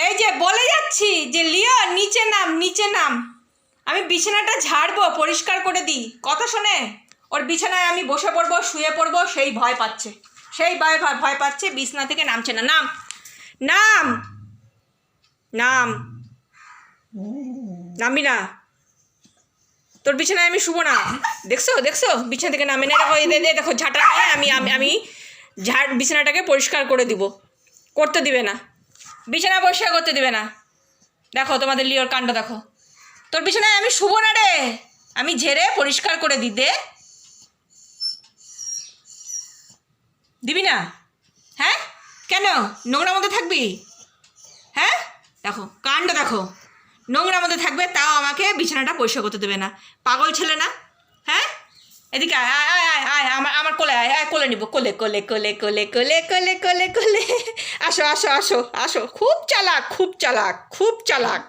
এই যে বলে যাচ্ছি যে লিও নিচে নাম, নিচে নাম। আমি বিছানাটা ঝাড়বো, পরিষ্কার করে দিই, কথা শোনে। ওর বিছানায় আমি বসে পড়বো, শুয়ে পড়বো, সেই ভয় পাচ্ছে, সেই ভয় পাচ্ছে, বিছানা থেকে নামছে না। নাম, নাম, নাম, নামবি না। তোর বিছানায় আমি শুবো না। দেখছো দেখছো বিছানা থেকে নামে না। দেখো ঝাঁটা নিয়ে আমি বিছানাটাকে পরিষ্কার করে দিব, করতে দিবে না, বিছানা পরিষ্কার করতে দিবে না। দেখো তোমাদের লিওর কাণ্ড দেখো। তোর বিছানায় আমি শুবো না রে, আমি ঝেড়ে পরিষ্কার করে দিবি না? হ্যাঁ, কেন নোংরা মধ্যে থাকবি? হ্যাঁ, দেখো কাণ্ড দেখো, নোংরা মধ্যে থাকবে তাও আমাকে বিছানাটা পরিষ্কার করতে দেবে না। পাগল ছেলে না? হ্যাঁ, এদিকে আয় আয় আয় আয় আয়, আমার কোলে আয়, আয় কোলে নিব, কোলে কোলে কোলে কোলে কোলে কোলে কোলে কোলে। আসো আসো আসো আসো, খুব চালাক, খুব চালাক, খুব চালাক।